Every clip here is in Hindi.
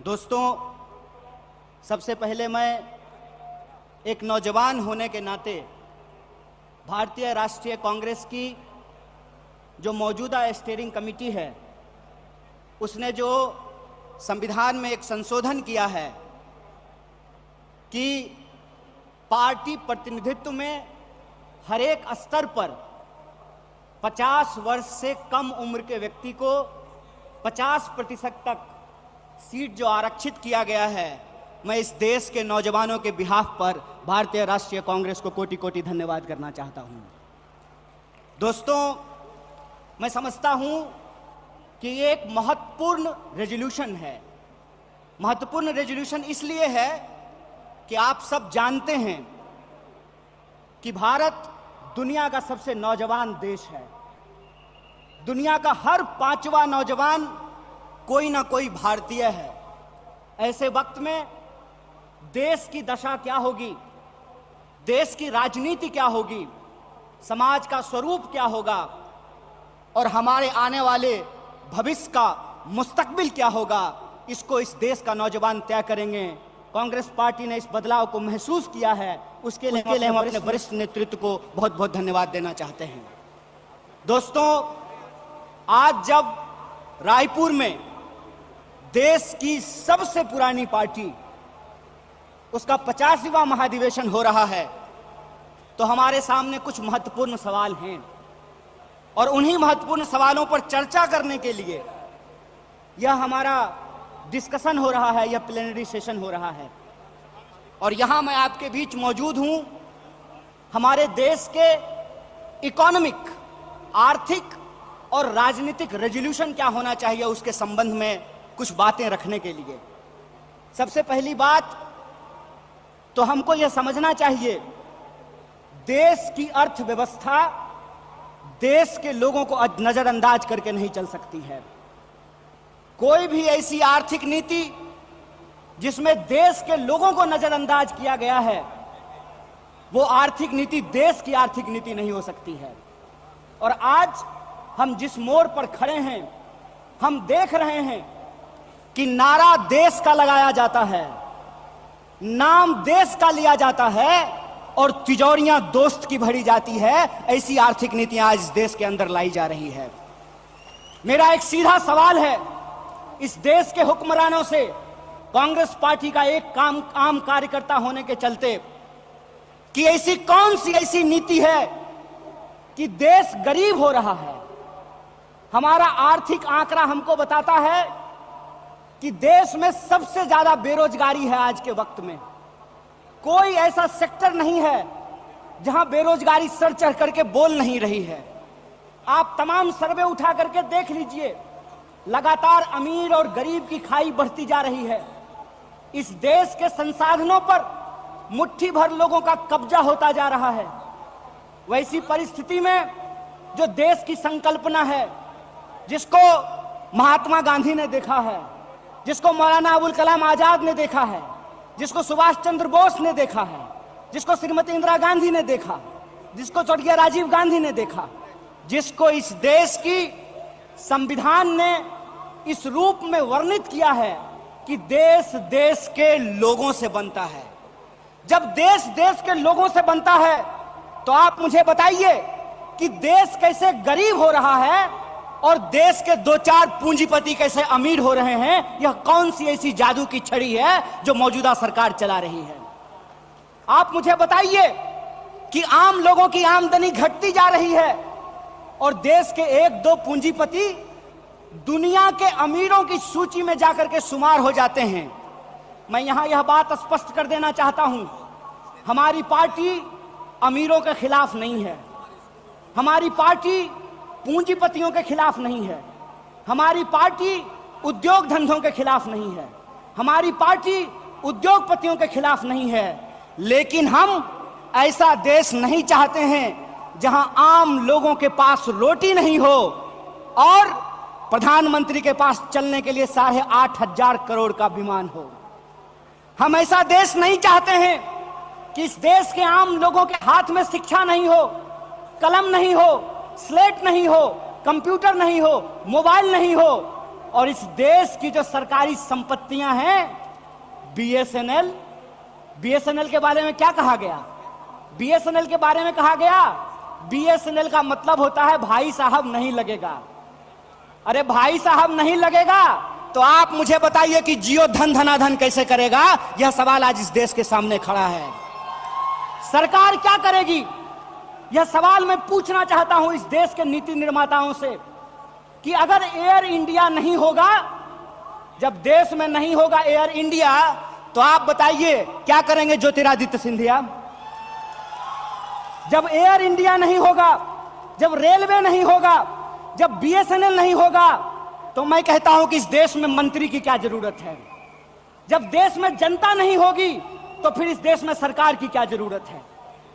दोस्तों, सबसे पहले मैं एक नौजवान होने के नाते भारतीय राष्ट्रीय कांग्रेस की जो मौजूदा स्टीयरिंग कमेटी है उसने जो संविधान में एक संशोधन किया है कि पार्टी प्रतिनिधित्व में हर एक स्तर पर 50 वर्ष से कम उम्र के व्यक्ति को 50% तक सीट जो आरक्षित किया गया है, मैं इस देश के नौजवानों के बिहाफ पर भारतीय राष्ट्रीय कांग्रेस को कोटि कोटि धन्यवाद करना चाहता हूं। दोस्तों, मैं समझता हूं कि ये एक महत्वपूर्ण रेजोल्यूशन है। महत्वपूर्ण रेजोल्यूशन इसलिए है कि आप सब जानते हैं कि भारत दुनिया का सबसे नौजवान देश है। दुनिया का हर 5वां नौजवान कोई ना कोई भारतीय है। ऐसे वक्त में देश की दशा क्या होगी, देश की राजनीति क्या होगी, समाज का स्वरूप क्या होगा और हमारे आने वाले भविष्य का मुस्तकबिल क्या होगा, इसको इस देश का नौजवान तय करेंगे। कांग्रेस पार्टी ने इस बदलाव को महसूस किया है, उसके लिए हम अपने वरिष्ठ नेतृत्व को बहुत बहुत धन्यवाद देना चाहते हैं। दोस्तों, आज जब रायपुर में देश की सबसे पुरानी पार्टी उसका 50वां महाधिवेशन हो रहा है, तो हमारे सामने कुछ महत्वपूर्ण सवाल हैं और उन्हीं महत्वपूर्ण सवालों पर चर्चा करने के लिए यह हमारा डिस्कशन हो रहा है, यह प्लेनरी सेशन हो रहा है। और यहां मैं आपके बीच मौजूद हूं हमारे देश के इकोनॉमिक, आर्थिक और राजनीतिक रेजोल्यूशन क्या होना चाहिए उसके संबंध में कुछ बातें रखने के लिए। सबसे पहली बात तो हमको यह समझना चाहिए, देश की अर्थव्यवस्था देश के लोगों को नजरअंदाज करके नहीं चल सकती है। कोई भी ऐसी आर्थिक नीति जिसमें देश के लोगों को नजरअंदाज किया गया है, वो आर्थिक नीति देश की आर्थिक नीति नहीं हो सकती है। और आज हम जिस मोड़ पर खड़े हैं, हम देख रहे हैं कि नारा देश का लगाया जाता है, नाम देश का लिया जाता है और तिजोरियां दोस्त की भरी जाती है। ऐसी आर्थिक नीतियां आज इस देश के अंदर लाई जा रही है। मेरा एक सीधा सवाल है इस देश के हुक्मरानों से, कांग्रेस पार्टी का एक आम कार्यकर्ता होने के चलते, कि ऐसी कौन सी ऐसी नीति है कि देश गरीब हो रहा है। हमारा आर्थिक आंकड़ा हमको बताता है कि देश में सबसे ज्यादा बेरोजगारी है आज के वक्त में। कोई ऐसा सेक्टर नहीं है जहां बेरोजगारी सर चढ़ करके बोल नहीं रही है। आप तमाम सर्वे उठा करके देख लीजिए, लगातार अमीर और गरीब की खाई बढ़ती जा रही है। इस देश के संसाधनों पर मुट्ठी भर लोगों का कब्जा होता जा रहा है। वैसी परिस्थिति में जो देश की संकल्पना है, जिसको महात्मा गांधी ने देखा है, जिसको मौलाना अबुल कलाम आजाद ने देखा है, जिसको सुभाष चंद्र बोस ने देखा है, जिसको श्रीमती इंदिरा गांधी ने देखा, जिसको स्वर्गीय राजीव गांधी ने देखा, जिसको इस देश की संविधान ने इस रूप में वर्णित किया है कि देश देश के लोगों से बनता है। जब देश देश के लोगों से बनता है तो आप मुझे बताइए कि देश कैसे गरीब हो रहा है और देश के 2-4 पूंजीपति कैसे अमीर हो रहे हैं। यह कौन सी ऐसी जादू की छड़ी है जो मौजूदा सरकार चला रही है। आप मुझे बताइए कि आम लोगों की आमदनी घटती जा रही है और देश के 1-2 पूंजीपति दुनिया के अमीरों की सूची में जाकर के शुमार हो जाते हैं। मैं यहां यह बात स्पष्ट कर देना चाहता हूं, हमारी पार्टी अमीरों के खिलाफ नहीं है, हमारी पार्टी पूंजीपतियों के खिलाफ नहीं है, हमारी पार्टी उद्योग धंधों के खिलाफ नहीं है, हमारी पार्टी उद्योगपतियों के खिलाफ नहीं है। लेकिन हम ऐसा देश नहीं चाहते हैं जहां आम लोगों के पास रोटी नहीं हो और प्रधानमंत्री के पास चलने के लिए 8,500 करोड़ का विमान हो। हम ऐसा देश नहीं चाहते हैं कि इस देश के आम लोगों के हाथ में शिक्षा नहीं हो, कलम नहीं हो, स्लेट नहीं हो, कंप्यूटर नहीं हो, मोबाइल नहीं हो, और इस देश की जो सरकारी संपत्तियां हैं, बीएसएनएल के बारे में क्या कहा गया? बीएसएनएल के बारे में कहा गया, बीएसएनएल का मतलब होता है भाई साहब नहीं लगेगा। अरे भाई साहब नहीं लगेगा तो आप मुझे बताइए कि जियो धन धनाधन कैसे करेगा? यह सवाल आज इस देश के सामने खड़ा है। सरकार क्या करेगी? यह सवाल मैं पूछना चाहता हूं इस देश के नीति निर्माताओं से कि अगर एयर इंडिया नहीं होगा, जब देश में नहीं होगा एयर इंडिया, तो आप बताइए क्या करेंगे ज्योतिरादित्य सिंधिया? जब एयर इंडिया नहीं होगा, जब रेलवे नहीं होगा, जब बीएसएनएल नहीं होगा, तो मैं कहता हूं कि इस देश में मंत्री की क्या जरूरत है? जब देश में जनता नहीं होगी तो फिर इस देश में सरकार की क्या जरूरत है?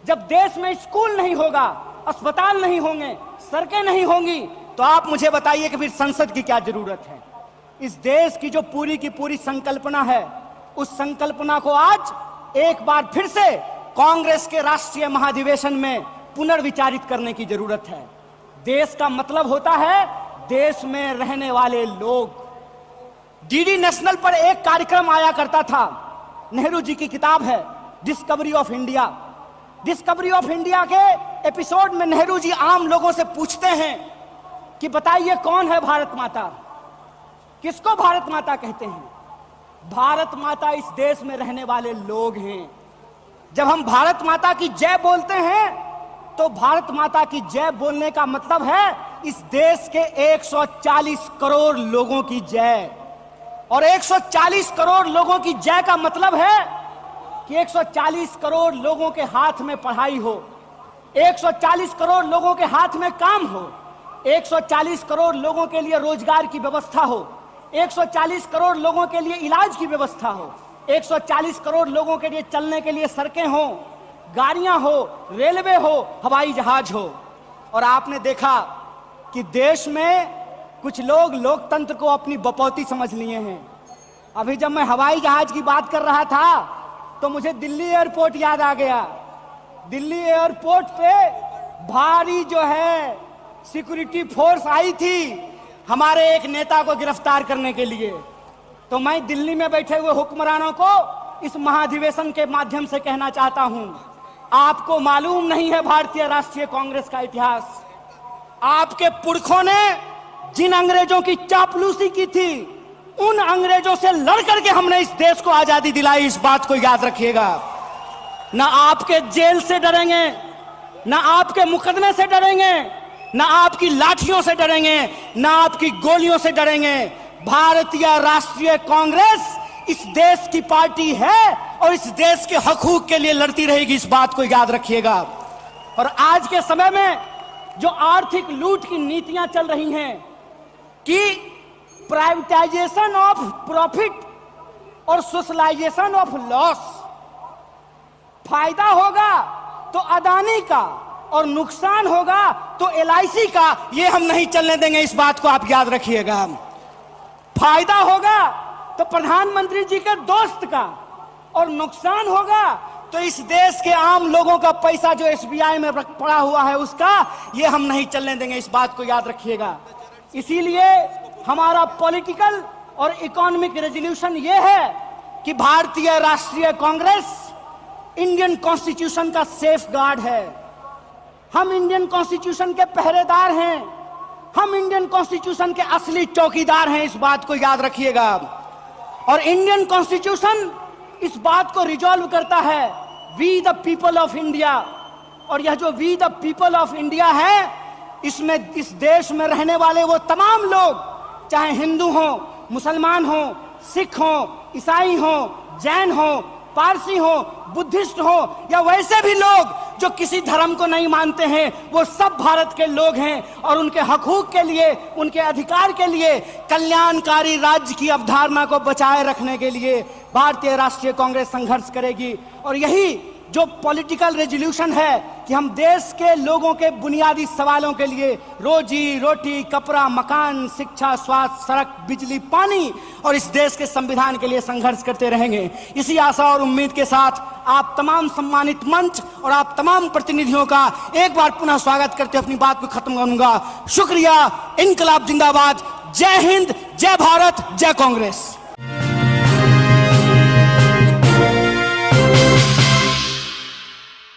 जब देश में स्कूल नहीं होगा, अस्पताल नहीं होंगे, सड़कें नहीं होंगी, तो आप मुझे बताइए कि फिर संसद की क्या जरूरत है? इस देश की जो पूरी की पूरी संकल्पना है, उस संकल्पना को आज एक बार फिर से कांग्रेस के राष्ट्रीय महाधिवेशन में पुनर्विचारित करने की जरूरत है। देश का मतलब होता है देश में रहने वाले लोग। डीडी नेशनल पर एक कार्यक्रम आया करता था, नेहरू जी की किताब है discovery of India. Discovery of India के एपिसोड में नेहरू जी आम लोगों से पूछते हैं कि बताइए कौन है भारत माता? किसको भारत माता कहते हैं? भारत माता इस देश में रहने वाले लोग हैं। जब हम भारत माता की जय बोलते हैं तो भारत माता की जय बोलने का मतलब है इस देश के 140 करोड़ लोगों की जय। और 140 करोड़ लोगों की जय का मतलब है कि 140 करोड़ लोगों के हाथ में पढ़ाई हो, 140 करोड़ लोगों के हाथ में काम हो, 140 करोड़ लोगों के लिए रोजगार की व्यवस्था हो, 140 करोड़ लोगों के लिए इलाज की व्यवस्था हो, 140 करोड़ लोगों के लिए चलने के लिए सड़कें हो, गाड़ियां हो, रेलवे हो, हवाई जहाज हो। और आपने देखा कि देश में कुछ लोग लोकतंत्र को अपनी बपौती समझ लिए हैं। अभी जब मैं हवाई जहाज की बात कर रहा था तो मुझे दिल्ली एयरपोर्ट याद आ गया। दिल्ली एयरपोर्ट पे भारी जो है सिक्योरिटी फोर्स आई थी हमारे एक नेता को गिरफ्तार करने के लिए। तो मैं दिल्ली में बैठे हुए हुक्मरानों को इस महाधिवेशन के माध्यम से कहना चाहता हूं, आपको मालूम नहीं है भारतीय राष्ट्रीय कांग्रेस का इतिहास। आपके पुरखों ने जिन अंग्रेजों की चापलूसी की थी, उन अंग्रेजों से लड़ करके हमने इस देश को आजादी दिलाई। इस बात को याद रखिएगा। ना आपके जेल से डरेंगे, ना आपके मुकदमे से डरेंगे, ना आपकी लाठियों से डरेंगे, ना आपकी गोलियों से डरेंगे। भारतीय राष्ट्रीय कांग्रेस इस देश की पार्टी है और इस देश के हकूक के लिए लड़ती रहेगी। इस बात को याद रखिएगा। और आज के समय में जो आर्थिक लूट की नीतियां चल रही हैं कि प्राइवेटाइजेशन ऑफ प्रॉफिट और सोशलाइजेशन ऑफ लॉस, फायदा होगा तो अदानी का और नुकसान होगा तो एलआईसी का, ये हम नहीं चलने देंगे। इस बात को आप याद रखिएगा। फायदा होगा तो प्रधानमंत्री जी के दोस्त का और नुकसान होगा तो इस देश के आम लोगों का पैसा जो एसबीआई में पड़ा हुआ है उसका, ये हम नहीं चलने देंगे। इस बात को याद रखिएगा। इसीलिए हमारा पॉलिटिकल और इकोनॉमिक रेजोल्यूशन ये है कि भारतीय राष्ट्रीय कांग्रेस इंडियन कॉन्स्टिट्यूशन का सेफ गार्ड है। हम इंडियन कॉन्स्टिट्यूशन के पहरेदार हैं। हम इंडियन कॉन्स्टिट्यूशन के असली चौकीदार हैं। इस बात को याद रखिएगा। और इंडियन कॉन्स्टिट्यूशन इस बात को रिजॉल्व करता है, we the people of India. और यह जो we the people of India है, इसमें इस देश में रहने वाले वो तमाम लोग, चाहे हिंदू हो, मुसलमान हो, सिख हो, ईसाई हो, जैन हो, पारसी हो, बुद्धिस्ट हो, या वैसे भी लोग जो किसी धर्म को नहीं मानते हैं, वो सब भारत के लोग हैं। और उनके हकूक के लिए, उनके अधिकार के लिए, कल्याणकारी राज्य की अवधारणा को बचाए रखने के लिए भारतीय राष्ट्रीय कांग्रेस संघर्ष करेगी। और यही जो पॉलिटिकल रेजोल्यूशन है कि हम देश के लोगों के बुनियादी सवालों के लिए, रोजी रोटी, कपड़ा, मकान, शिक्षा, स्वास्थ्य, सड़क, बिजली, पानी और इस देश के संविधान के लिए संघर्ष करते रहेंगे। इसी आशा और उम्मीद के साथ आप तमाम सम्मानित मंच और आप तमाम प्रतिनिधियों का एक बार पुनः स्वागत करते अपनी बात को खत्म करूंगा। शुक्रिया। इनकलाब जिंदाबाद। जय हिंद, जय भारत, जय कांग्रेस।